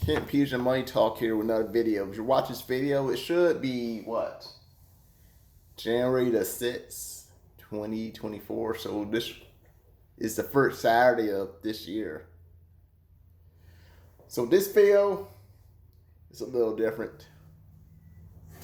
Kent Peterson Money Talk here with another video. If you watch this video, it should be what? January the 6th, 2024. So this is the first Saturday of this year. So this video is a little different.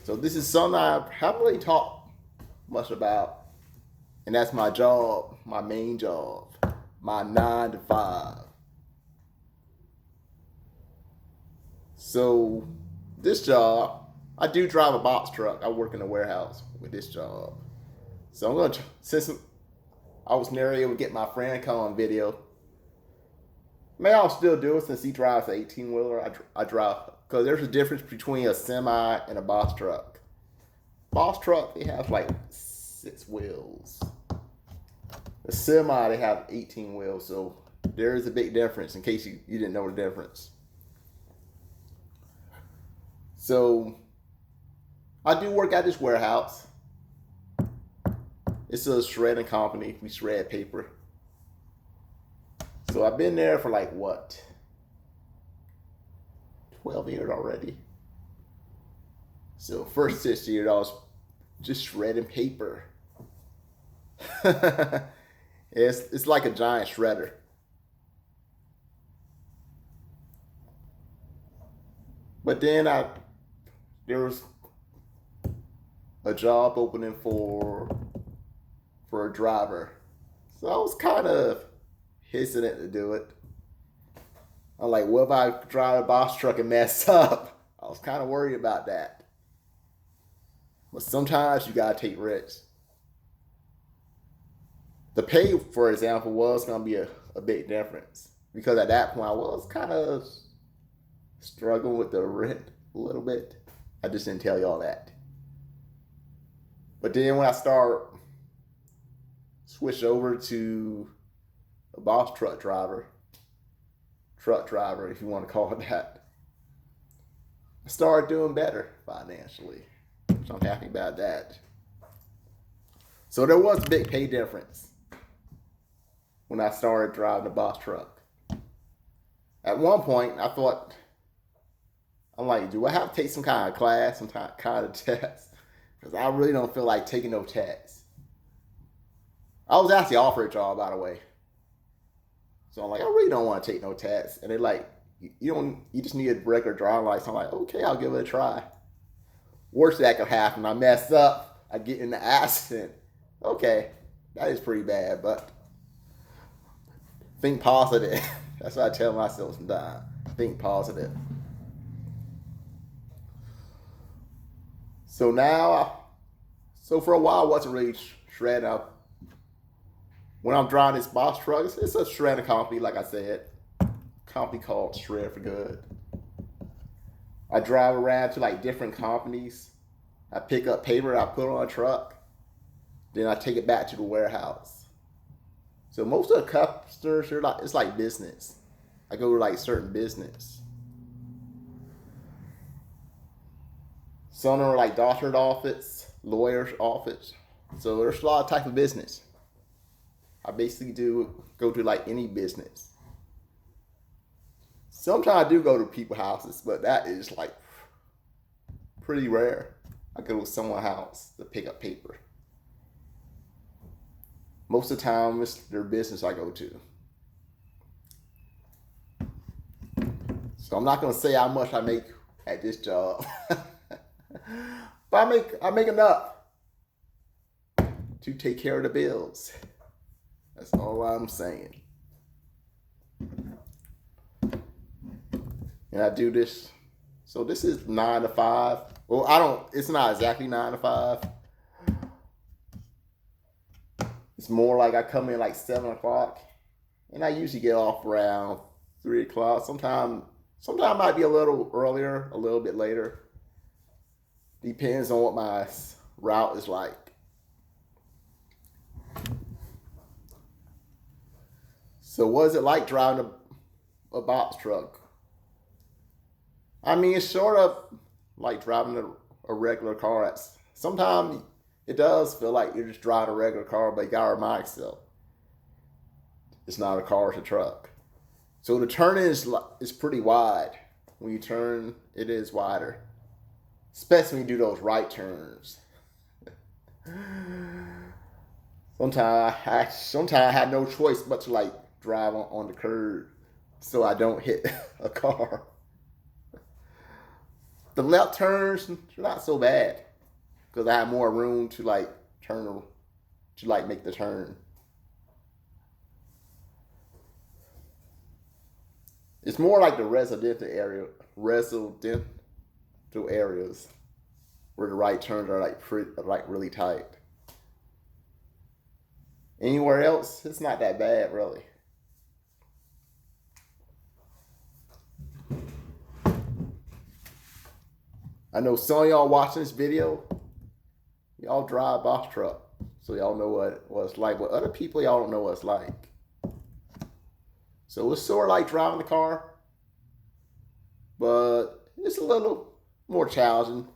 So this is something I haven't really talked much about. And that's my job, my main job, my 9 to 5. So this job, I do drive a box truck. I work in a warehouse with this job. So I'm gonna, since I was never able to get my friend to come on video, maybe I'll still do it since he drives an 18-wheeler. I drive, because there's a difference between a semi and a box truck. Box truck, they have like 6 wheels. The semi, they have 18 wheels. So there is a big difference in case you didn't know the difference. So I do work at this warehouse. It's a shredding company. We shred paper. So I've been there for like what? 12 years already. So first 6 years I was just shredding paper. It's like a giant shredder. But then there was a job opening for a driver. So I was kind of hesitant to do it. I'm like, what if I drive a box truck and mess up? I was kind of worried about that. But sometimes you gotta take risks. The pay, for example, was gonna be a big difference. Because at that point I was kind of struggling with the rent a little bit. I just didn't tell y'all that. But then when I switch over to a box truck driver, if you want to call it that, I started doing better financially. So I'm happy about that. So there was a big pay difference when I started driving a box truck. At one point, I'm like, do I have to take some kind of class, some kind of test? Because I really don't feel like taking no tests. I was actually offered a job, by the way. So I'm like, I really don't want to take no tests. And they're like, you just need a regular driving license. I'm like, okay, I'll give it a try. Worst that could happen, I mess up, I get in the accident. Okay, that is pretty bad, but think positive. That's what I tell myself sometimes. Think positive. So for a while, I wasn't really shredding. When I'm driving this box truck, it's a shredding company, like I said. A company called Shred for Good. I drive around to like different companies. I pick up paper, I put it on a truck. Then I take it back to the warehouse. So most of the customers, it's like business. I go to like certain business. Some are like doctor's office, lawyer's office. So there's a lot of type of business. I basically go to like any business. Sometimes I do go to people's houses, but that is like pretty rare. I go to someone's house to pick up paper. Most of the time, it's their business I go to. So I'm not gonna say how much I make at this job. But I make enough to take care of the bills. That's all I'm saying. And I do this. So this is 9 to 5. Well, it's not exactly 9 to 5. It's more like I come in like 7 o'clock. And I usually get off around 3 o'clock. Sometimes it might be a little earlier, a little bit later. Depends on what my route is like. So what is it like driving a box truck? I mean, it's sort of like driving a regular car. Sometimes it does feel like you're just driving a regular car, but you gotta remind yourself, it's not a car, it's a truck. So the turning is pretty wide. when you turn, it is wider. Especially when you do those right turns. Sometimes I had no choice but to like drive on the curb so I don't hit a car. The left turns are not so bad because I have more room to like turn to like make the turn. It's more like the residential areas where the right turns are like really tight. Anywhere else, it's not that bad, really. I know some of y'all watching this video, y'all drive a box truck, so y'all know what it's like. But other people, y'all don't know what it's like. So it's sort of like driving the car, but it's a little more challenging.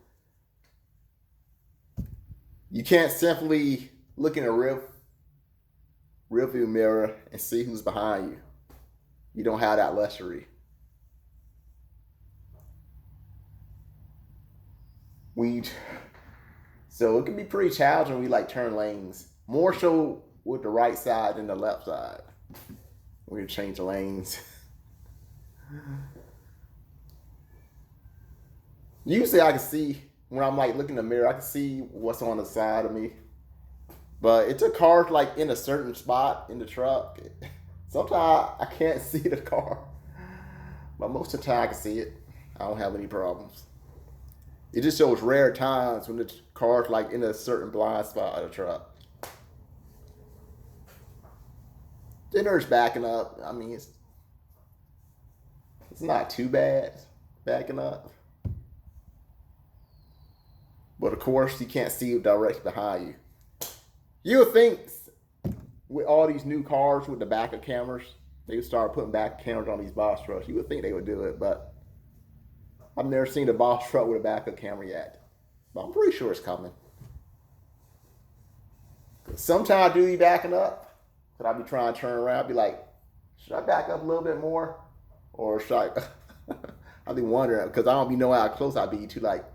You can't simply look in a rearview mirror and see who's behind you. You don't have that luxury. So it can be pretty challenging when we like turn lanes. More so with the right side than the left side. When you change the lanes. Usually I can see, when I'm like looking in the mirror, I can see what's on the side of me. But it took cars like in a certain spot in the truck. Sometimes I can't see the car. But most of the time I can see it. I don't have any problems. It just shows rare times when the car's like in a certain blind spot of the truck. Then there's backing up. I mean, it's not too bad backing up. But of course, you can't see directly behind you. You would think with all these new cars with the backup cameras, they would start putting backup cameras on these box trucks. You would think they would do it, but I've never seen a box truck with a backup camera yet. But I'm pretty sure it's coming. Sometimes I do be backing up, but I'll be trying to turn around, be like, should I back up a little bit more? Or should I? I'll be wondering, because I don't be knowing how close I be to like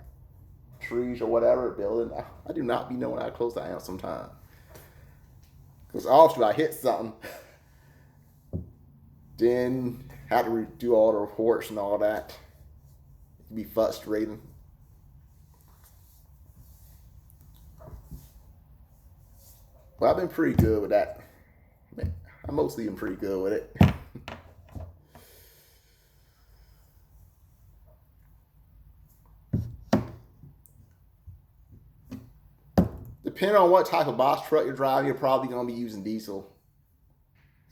trees or whatever building. I do not be knowing how close I am sometimes. Because often I hit something, then have to do all the reports and all that. It can be frustrating. Well, I've been pretty good with that. Man, I mostly been pretty good with it. Depending on what type of box truck you're driving, you're probably going to be using diesel.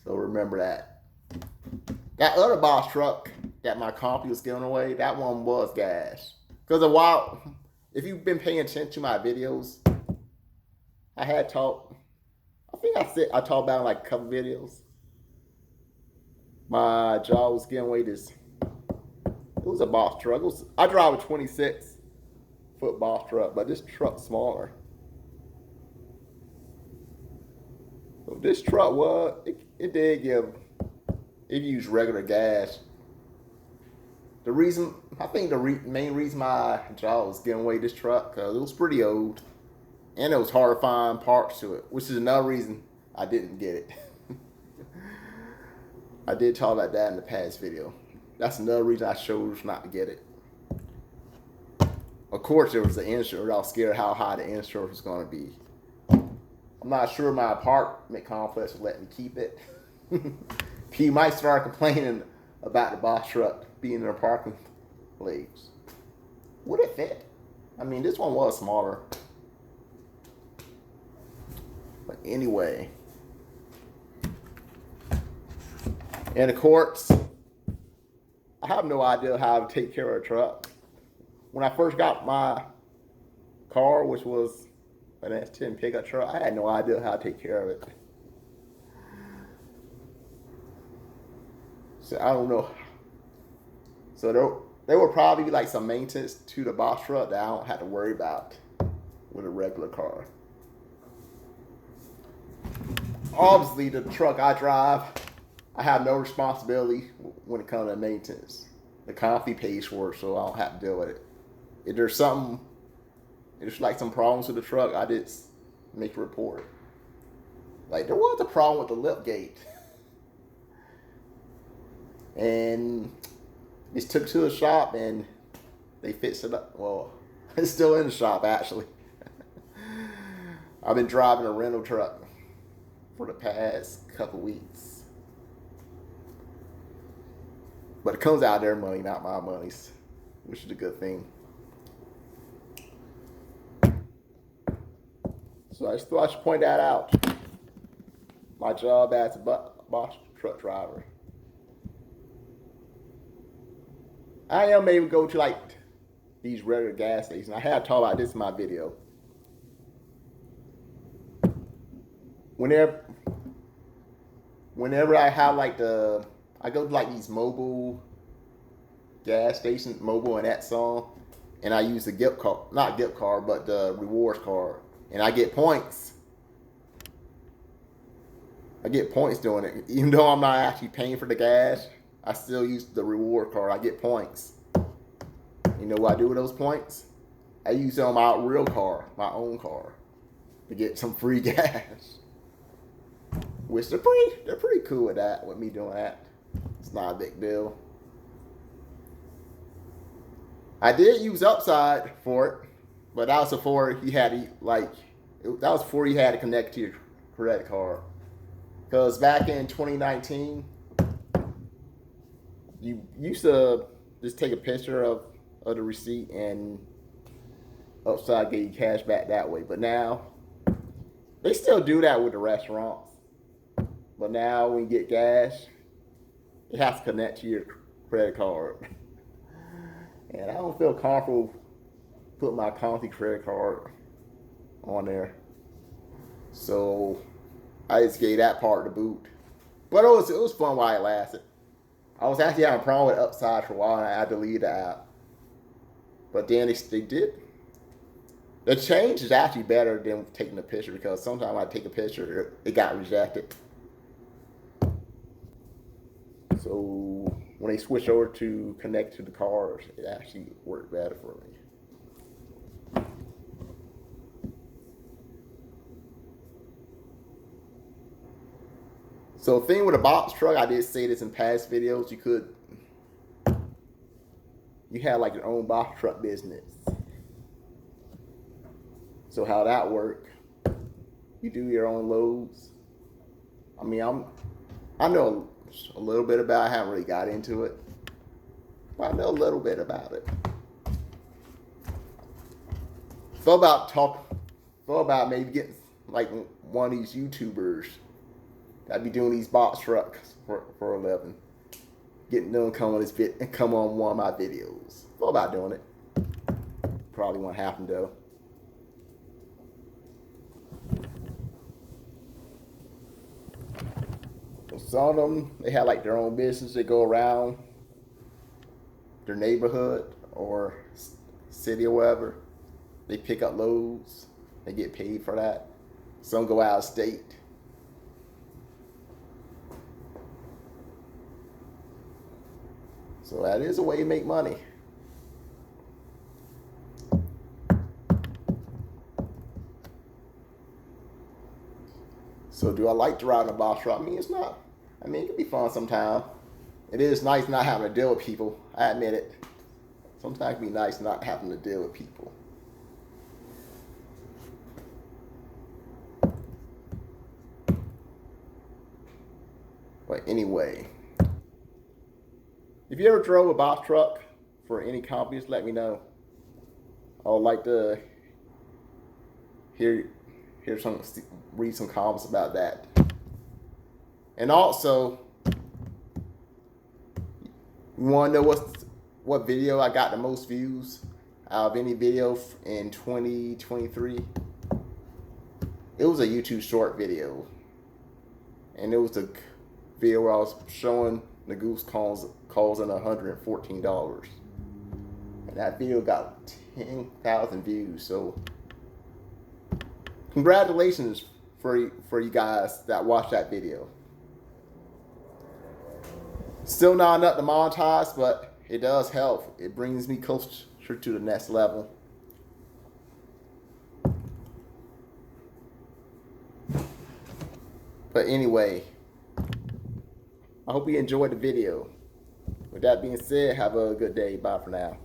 So remember that. That other box truck that my company was giving away, that one was gas. Because a while, if you've been paying attention to my videos, I talked about in like a couple videos. My job was giving away this. It was a box truck. I drive a 26-foot box truck, but this truck's smaller. So this truck it did give, it used regular gas. I think the main reason my job was giving away this truck, because it was pretty old, and it was hard to find parts to it, which is another reason I didn't get it. I did talk about that in the past video. That's another reason I chose not to get it. Of course, there was the insurance. I was scared how high the insurance was going to be. I'm not sure my apartment complex will let me keep it. People might start complaining about the box truck being in their parking place. Would it fit? I mean, this one was smaller. But anyway. And of course, I have no idea how to take care of a truck. When I first got my car, which was an S10 pickup truck, I had no idea how to take care of it. So I don't know. So there will probably be like some maintenance to the box truck that I don't have to worry about with a regular car. Obviously, the truck I drive, I have no responsibility when it comes to maintenance. the company pays for it, so I don't have to deal with it. If there's something, if there's like some problems with the truck, I just make a report. Like there was a problem with the lip gate, and just took to the shop and they fixed it up. Well, it's still in the shop actually. I've been driving a rental truck for the past couple weeks, but it comes out of their money, not my money, which is a good thing. So I just thought I should point that out. My job as a box truck driver. I am able to go to like these regular gas stations. I have talked about this in my video. Whenever I have like I go to like these mobile gas stations, mobile and that song, and I use the gift card, not gift card, but the rewards card, and I get points. I get points doing it. Even though I'm not actually paying for the gas, I still use the reward card. I get points. You know what I do with those points? I use it on my real car, my own car, to get some free gas. Which they're pretty cool with that, with me doing that. It's not a big deal. I did use Upside for it, but that was before you had to that was before you had to connect to your credit card. Because back in 2019, you used to just take a picture of the receipt and Upside get you cash back that way. But now, they still do that with the restaurants. But now when you get gas, it has to connect to your credit card. And I don't feel comfortable putting my company credit card on there. So I just gave that part the boot. But it was fun while it lasted. I was actually having a problem with Upside for a while and I deleted the app. But then they did. The change is actually better than taking a picture, because sometimes I take a picture, it got rejected. So when they switch over to connect to the cars, it actually worked better for me. So the thing with a box truck, I did say this in past videos, you had like your own box truck business. So how that work? You do your own loads. I mean, I know a little bit about it. I haven't really got into it, but I know a little bit about it. Thought about maybe getting like one of these YouTubers that'd be doing these box trucks for a living. Getting them come on one of my videos. Thought about doing it. Probably won't happen though. Some of them, they have like their own business. They go around their neighborhood or city or whatever. They pick up loads. They get paid for that. Some go out of state. So that is a way to make money. So do I like to ride in a box truck? I mean, it's not. I mean, it can be fun sometimes. It is nice not having to deal with people. I admit it. Sometimes it can be nice not having to deal with people. But anyway, if you ever drove a box truck for any companies, let me know. I would like to read some comments about that. And also, you want to know what video I got the most views out of any video in 2023? It was a YouTube short video. And it was a video where I was showing the goose calls in $114. And that video got 10,000 views. So congratulations for you guys that watched that video. Still not enough to monetize, but it does help. It brings me closer to the next level. But anyway, I hope you enjoyed the video. With that being said, have a good day. Bye for now.